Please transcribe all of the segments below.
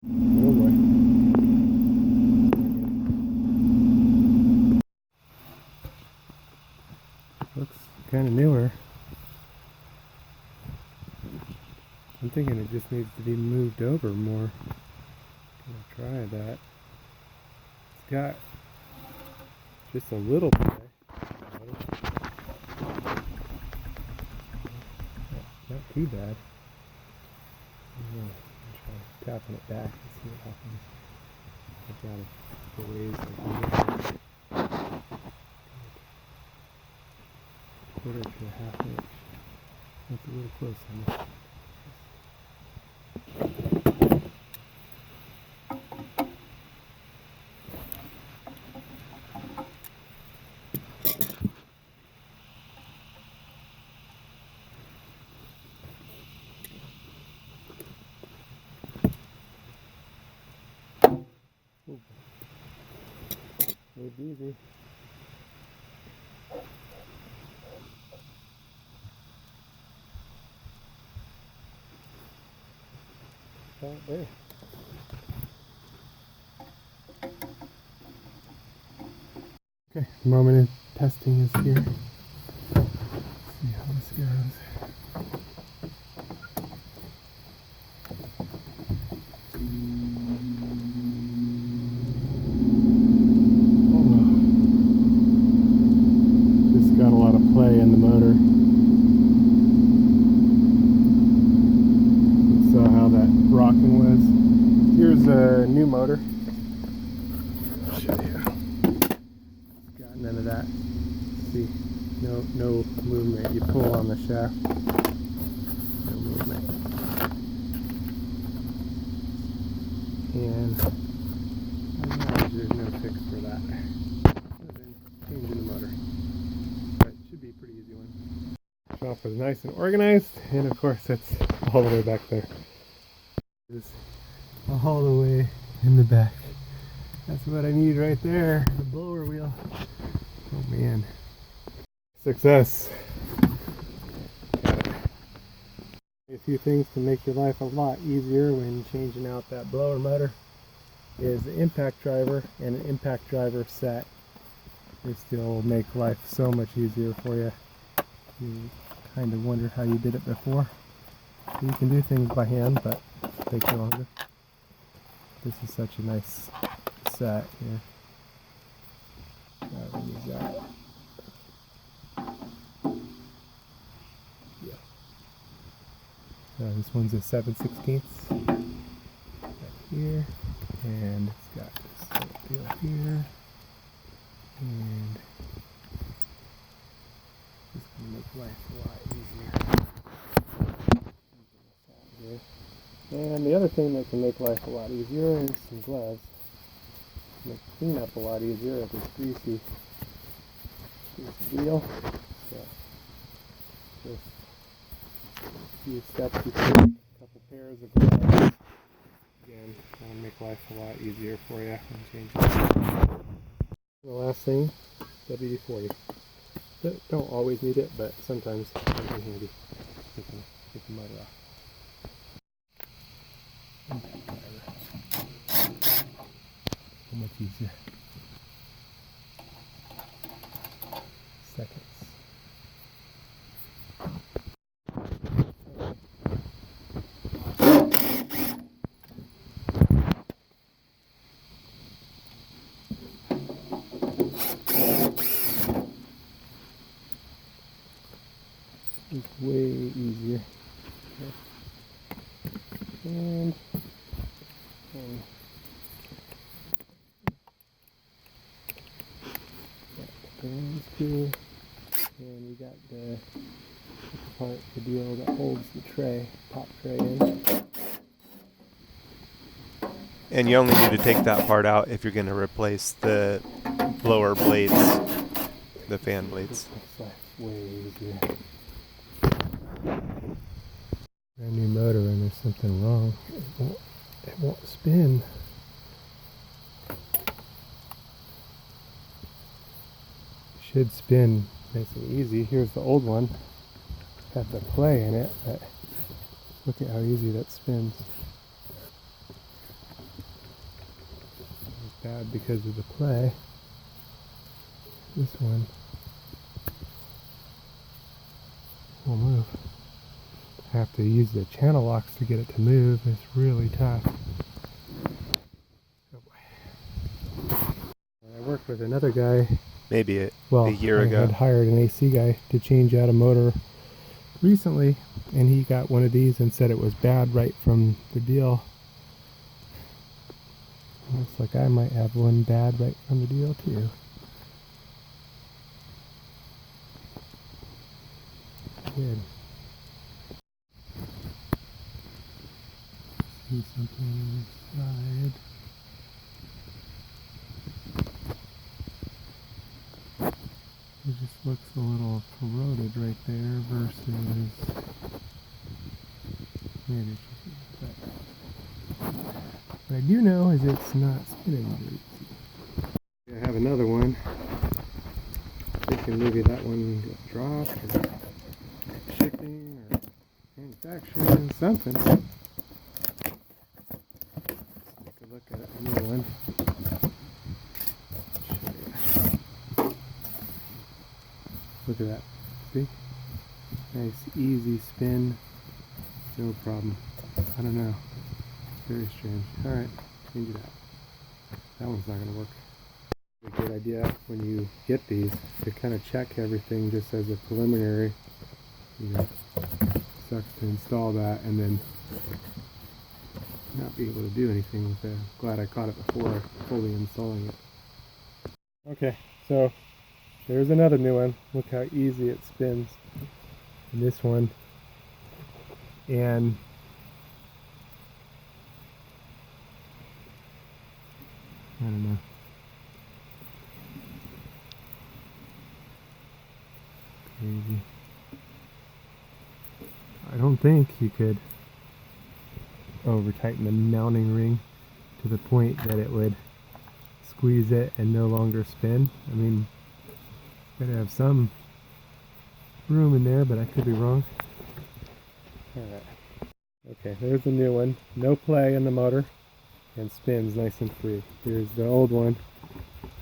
Oh boy. Looks kind of newer. I'm thinking it just needs to be moved over more. I'll try that. It's got just a little play. Not too bad. I'll try tapping it back and see what happens. I've got a ways like quarter to a half inch. That's a little close on this. Moved easy. Right there. Okay, moment of testing is here. Let's see how this goes. This got a lot of play in the motor. You saw how that rocking was. Here's a new motor. I'll show you. It's got none of that. See, no movement. You pull on the shaft. No movement. And there's no fix for that. So then changing the motor. But it should be a pretty easy one. Shop is nice and organized, and of course it's all the way back there. It's all the way in the back. That's what I need right there, the blower wheel. Oh man. Success. Got it. A few things to make your life a lot easier when changing out that blower motor is the impact driver and an impact driver set. They still make life so much easier for you. You kind of wonder how you did it before. You can do things by hand, but it takes longer. This is such a nice set here. I'll use that. Yeah. This one's a 7/16 right here, and it's got this little deal here, and this can make life a lot easier. And the other thing that can make life a lot easier is some gloves. Make cleanup a lot easier if it's greasy deal. So just a few steps you take, a couple pairs of gloves. Again, that'll make life a lot easier for you when changing. The last thing, WD-40. Don't always need it, but sometimes it comes in handy. Get the motor off. So much easier. Seconds. It's way easier. Okay. And the screw, and we got the part, the deal that holds the tray, top tray in. And you only need to take that part out if you're going to replace the blower blades, the fan blades. That's way easier. Brand new motor and there's something wrong. It won't spin. Should spin nice and easy. Here's the old one. Got the play in it, but look at how easy that spins. bad because of the play. This one will move. I have to use the channel locks to get it to move. It's really tough. Oh boy. I worked with another guy. Maybe a year I ago. had hired an AC guy to change out a motor recently, and he got one of these and said it was bad right from the deal. Looks like I might have one bad right from the deal too. Good. See something inside. It just looks a little corroded right there versus maybe it's just that. What I do know is it's not spinning very easy. I have another one. Thinking maybe that one got dropped or shipping or manufacturing, something. Let's take a look at a new one. Look at that. See? Nice, easy spin. No problem. I don't know. Very strange. Alright, change it out. That one's not going to work. A good idea when you get these to kind of check everything just as a preliminary. You know, sucks to install that and then not be able to do anything with it. Glad I caught it before fully installing it. Okay, so there's another new one. Look how easy it spins in this one. And I don't know. Crazy. I don't think you could over tighten the mounting ring to the point that it would squeeze it and no longer spin. I mean, gotta have some room in there, but I could be wrong. Alright. Okay, there's the new one. No play in the motor and spins nice and free. Here's the old one.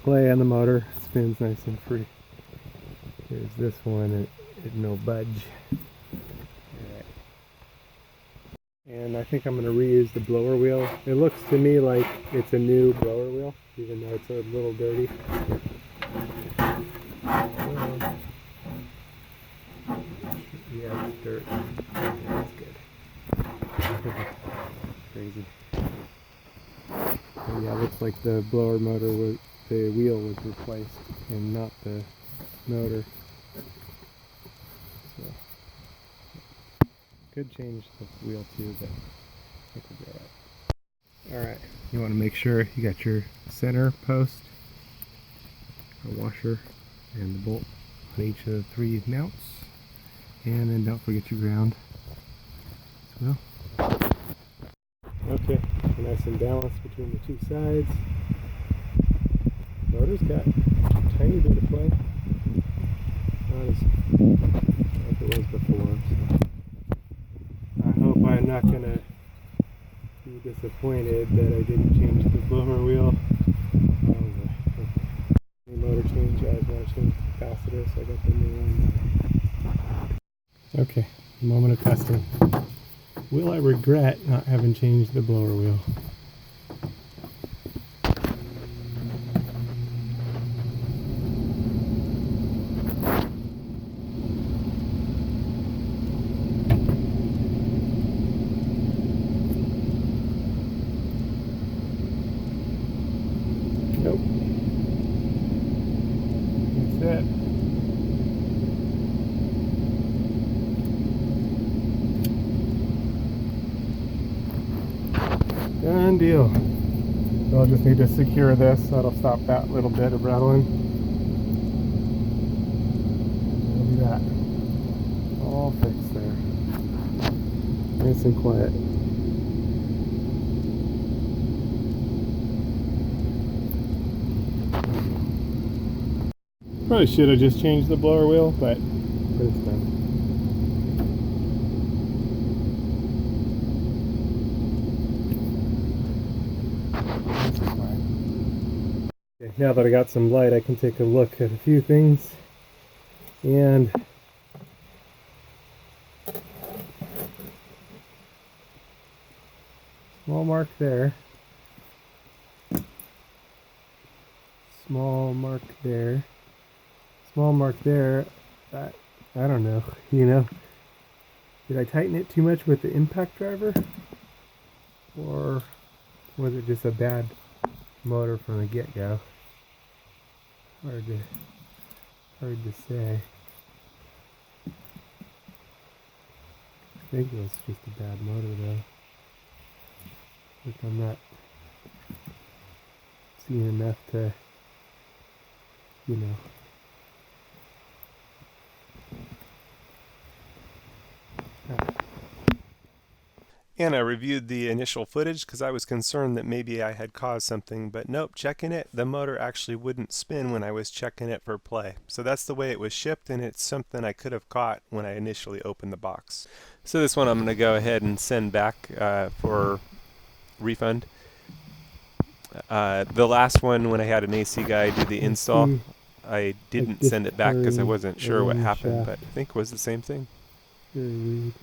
Play on the motor, spins nice and free. Here's this one, it no budge. Alright. And I think I'm going to reuse the blower wheel. It looks to me like it's a new blower wheel, even though it's a little dirty. Yeah, it's dirt. That's good. Crazy. And yeah, it looks like the blower motor was, the wheel was replaced and not the motor. So, could change the wheel too, but I think we'll be alright. Alright, you want to make sure you got your center post, a washer, and the bolt on each of the 3 mounts. And then don't forget your ground as well. Okay, nice and balanced between the 2 sides. Motor's got a tiny bit of play. Not as like it was before. So I hope I'm not going to be disappointed that I didn't change the blower wheel. The motor change, I want to change the capacitor, so I got the new one. Okay, moment of testing. Will I regret not having changed the blower wheel? Nope. That's it. Done deal. So I'll just need to secure this. That'll stop that little bit of rattling. That'll be that. All fixed there. Nice and quiet. Probably should have just changed the blower wheel, but it's done. now that I got some light, I can take a look at a few things. And small mark there. Small mark there. Small mark there. I don't know. You know, did I tighten it too much with the impact driver? Or was it just a bad motor from the get-go? Hard to say. I think it was just a bad motor though. But I'm not seeing enough to, you know. And I reviewed the initial footage because I was concerned that maybe I had caused something, but nope, checking it, the motor actually wouldn't spin when I was checking it for play. So that's the way it was shipped, and it's something I could have caught when I initially opened the box. So this one I'm going to go ahead and send back for refund. The last one, when I had an AC guy do the install, I didn't send it back because I wasn't sure what happened, but I think it was the same thing. Very weird.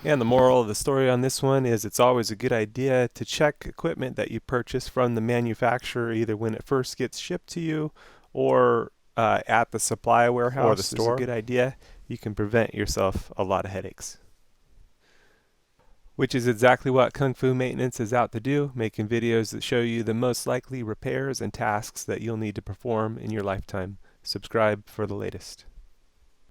And the moral of the story on this one is it's always a good idea to check equipment that you purchase from the manufacturer, either when it first gets shipped to you or at the supply warehouse or the store. It's a good idea. You can prevent yourself a lot of headaches. Which is exactly what Kung Fu Maintenance is out to do, making videos that show you the most likely repairs and tasks that you'll need to perform in your lifetime. Subscribe for the latest.